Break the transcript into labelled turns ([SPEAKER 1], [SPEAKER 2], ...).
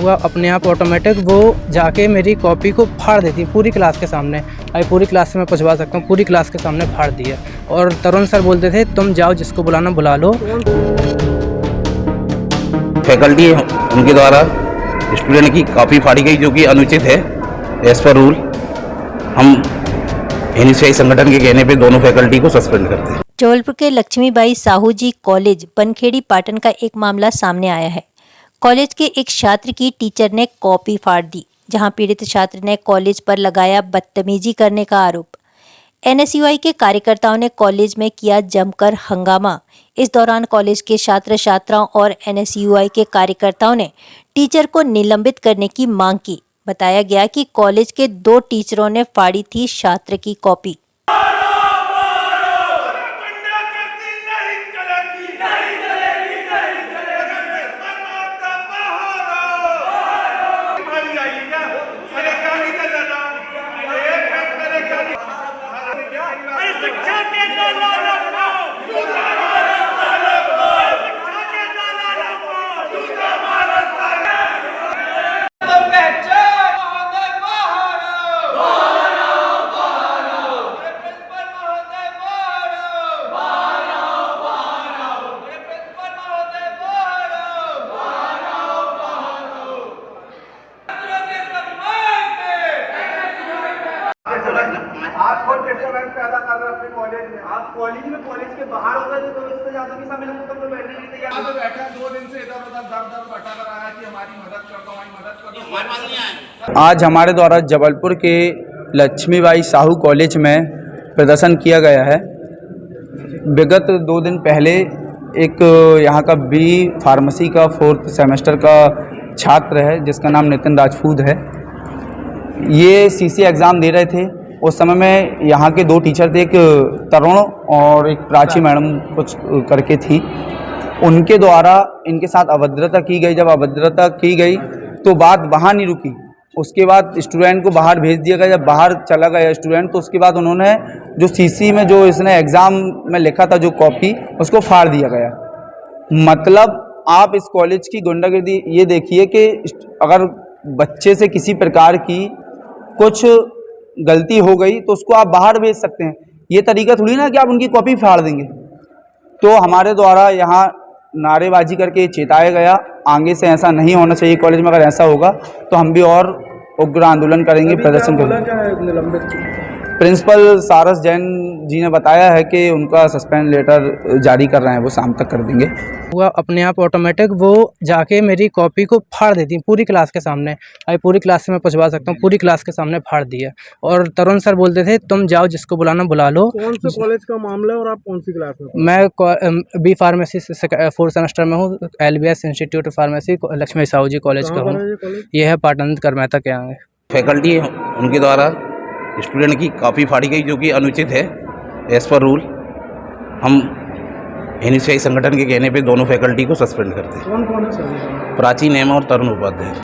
[SPEAKER 1] हुआ अपने आप ऑटोमेटिक वो जाके मेरी कॉपी को फाड़ देती पूरी क्लास के सामने। अभी पूरी क्लास से मैं पूछवा सकता हूँ, पूरी क्लास के सामने फाड़ दी है। और तरुण सर बोलते थे तुम जाओ जिसको बुलाना बुला लो।
[SPEAKER 2] फैकल्टी उनके द्वारा स्टूडेंट की कॉपी फाड़ी गई जो कि अनुचित है एज पर रूल। हम एनएसयूआई संगठन के कहने पे दोनों फैकल्टी को सस्पेंड करते हैं।
[SPEAKER 3] जबलपुर के लक्ष्मीबाई साहू जी कॉलेज बनखेड़ी पाटन का एक मामला सामने आया है। कॉलेज के एक छात्र की टीचर ने कॉपी फाड़ दी, जहां पीड़ित छात्र ने कॉलेज पर लगाया बदतमीजी करने का आरोप। एनएसयूआई के कार्यकर्ताओं ने कॉलेज में किया जमकर हंगामा। इस दौरान कॉलेज के छात्र छात्राओं और एनएसयूआई के कार्यकर्ताओं ने टीचर को निलंबित करने की मांग की। बताया गया कि कॉलेज के 2 टीचरों ने फाड़ी थी छात्र की कॉपी।
[SPEAKER 4] आप खुद डिस्टर्बेंस पैदा कर रहे हैं अपने कॉलेज में। आप कॉलेज में कॉलेज के बाहर हो गए तो इससे ज्यादा भी समय लगता तो बैठने नहीं तैयार।
[SPEAKER 5] यहाँ पे बैठा 2 दिन से इधर उधर दर भटक रहा है कि हमारी मदद कर दो, हमारी मदद कर दो। हमारे पास नहीं आए।
[SPEAKER 6] आज हमारे द्वारा जबलपुर के लक्ष्मीबाई साहू कॉलेज में प्रदर्शन किया गया है। विगत 2 दिन पहले एक यहाँ का बी फार्मेसी का 4th सेमेस्टर का छात्र है जिसका नाम नितिन राजपूत है। ये सीसी एग्ज़ाम दे रहे थे। उस समय में यहाँ के 2 टीचर थे, एक तरुण और एक प्राची मैडम कुछ करके थी। उनके द्वारा इनके साथ अभद्रता की गई। जब अभद्रता की गई तो बात वहाँ नहीं रुकी। उसके बाद स्टूडेंट को बाहर भेज दिया गया। जब बाहर चला गया स्टूडेंट तो उसके बाद उन्होंने जो सीसी में जो इसने एग्ज़ाम में लिखा था जो कॉपी, उसको फाड़ दिया गया। मतलब आप इस कॉलेज की गुंडागर्दी ये देखिए कि अगर बच्चे से किसी प्रकार की कुछ गलती हो गई तो उसको आप बाहर भेज सकते हैं। ये तरीका थोड़ी ना कि आप उनकी कॉपी फाड़ देंगे। तो हमारे द्वारा यहाँ नारेबाजी करके चेताया गया, आगे से ऐसा नहीं होना चाहिए कॉलेज में। अगर ऐसा होगा तो हम भी और उग्र आंदोलन करेंगे, प्रदर्शन करेंगे। प्रिंसिपल सारस जैन जी ने बताया है कि उनका सस्पेंड लेटर जारी कर रहे हैं, वो शाम तक कर देंगे।
[SPEAKER 1] हुआ अपने आप ऑटोमेटिक वो जाके मेरी कॉपी को फाड़ देती पूरी क्लास के सामने। अभी पूरी क्लास से मैं पूछवा सकता हूँ, पूरी क्लास के सामने फाड़ दी है। और तरुण सर बोलते थे तुम जाओ जिसको बुलाना बुला लो।
[SPEAKER 4] कौन से कॉलेज का मामला है और आप कौन सी क्लास में?
[SPEAKER 1] मैं बी फार्मेसी 4th सेमेस्टर में हूँ। LBS institute of pharmacy Lakshmi Sahu ji college का हूँ। यह है पाटन करमैता के आगे।
[SPEAKER 2] फैकल्टी उनके द्वारा स्टूडेंट की कॉपी फाड़ी गई जो कि अनुचित है एज पर रूल। हम एनएसयूआई संगठन के कहने पे दोनों फैकल्टी को सस्पेंड करते हैं।
[SPEAKER 4] कौन कौन है सर?
[SPEAKER 2] प्राची नेमा और तरुण उपाध्याय।